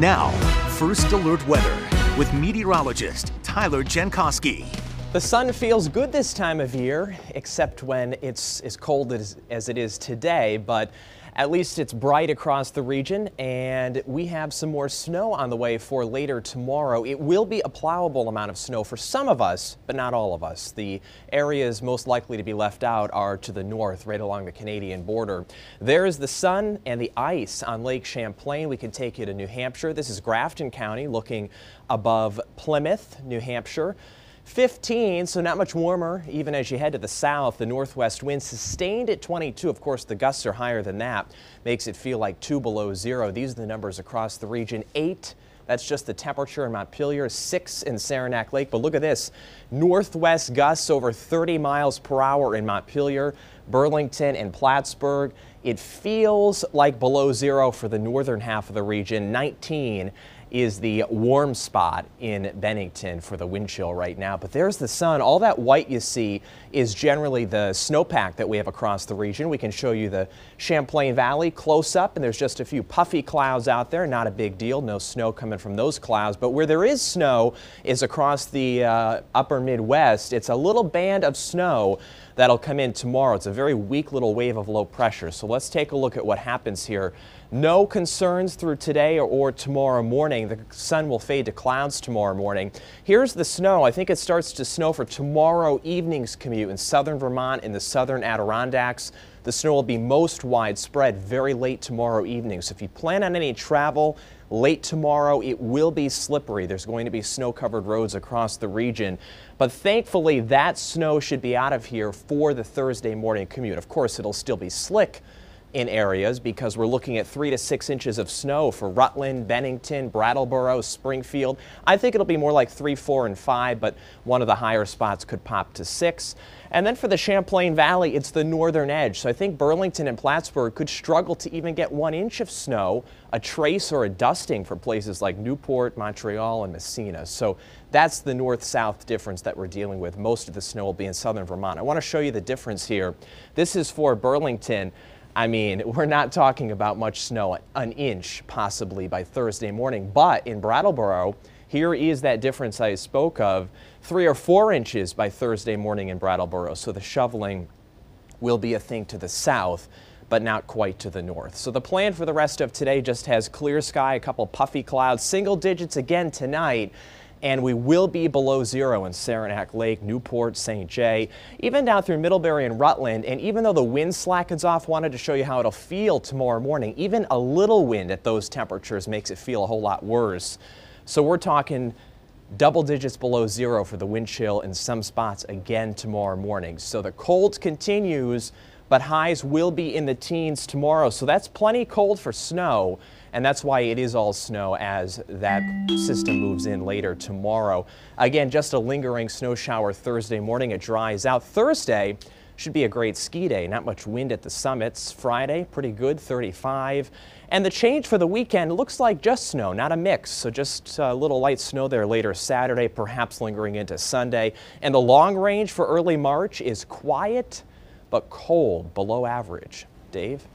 Now, First Alert Weather with meteorologist Tyler Jankowski. The sun feels good this time of year, except when it's as cold as it is today, but at least it's bright across the region, and we have some more snow on the way for later tomorrow. It will be a plowable amount of snow for some of us, but not all of us. The areas most likely to be left out are to the north, right along the Canadian border. There is the sun and the ice on Lake Champlain. We can take you to New Hampshire. This is Grafton County, looking above Plymouth, New Hampshire. 15, so not much warmer even as you head to the south. The northwest wind sustained at 22. Of course, the gusts are higher than that. Makes it feel like 2 below zero. These are the numbers across the region. 8, that's just the temperature in Montpelier. 6 in Saranac Lake. But look at this. Northwest gusts over 30 miles per hour in Montpelier, Burlington, and Plattsburgh. It feels like below zero for the northern half of the region. 19 is the warm spot in Bennington for the wind chill right now. But there's the sun. All that white you see is generally the snowpack that we have across the region. We can show you the Champlain Valley close up, and there's just a few puffy clouds out there. Not a big deal. No snow coming from those clouds. But where there is snow is across the upper Midwest. It's a little band of snow that'll come in tomorrow. It's a very weak little wave of low pressure. So let's take a look at what happens here. No concerns through today or tomorrow morning. The sun will fade to clouds tomorrow morning. Here's the snow. I think it starts to snow for tomorrow evening's commute in southern Vermont and the southern Adirondacks. The snow will be most widespread very late tomorrow evening. So if you plan on any travel late tomorrow, it will be slippery. There's going to be snow-covered roads across the region. But thankfully, that snow should be out of here for the Thursday morning commute. Of course, it'll still be slick in areas because we're looking at 3 to 6 inches of snow for Rutland, Bennington, Brattleboro, Springfield. I think it'll be more like 3, 4, and 5, but one of the higher spots could pop to 6. And then for the Champlain Valley, it's the northern edge. So I think Burlington and Plattsburgh could struggle to even get 1 inch of snow, a trace or a dusting for places like Newport, Montreal, and Messina. So that's the north-south difference that we're dealing with. Most of the snow will be in southern Vermont. I want to show you the difference here. This is for Burlington. I mean, we're not talking about much snow, an inch possibly by Thursday morning, but in Brattleboro, here is that difference I spoke of, 3 or 4 inches by Thursday morning in Brattleboro. So the shoveling will be a thing to the south, but not quite to the north. So the plan for the rest of today just has clear sky, a couple puffy clouds, single digits again tonight. And we will be below zero in Saranac Lake, Newport, St. Jay, even down through Middlebury and Rutland. And even though the wind slackens off, wanted to show you how it'll feel tomorrow morning. Even a little wind at those temperatures makes it feel a whole lot worse. So we're talking double digits below zero for the wind chill in some spots again tomorrow morning. So the cold continues, but highs will be in the teens tomorrow. So that's plenty cold for snow. And that's why it is all snow as that system moves in later tomorrow. Again, just a lingering snow shower Thursday morning. It dries out. Thursday should be a great ski day. Not much wind at the summits. Friday, pretty good, 35. And the change for the weekend looks like just snow, not a mix. So just a little light snow there later Saturday, perhaps lingering into Sunday. And the long range for early March is quiet but cold, below average. Dave?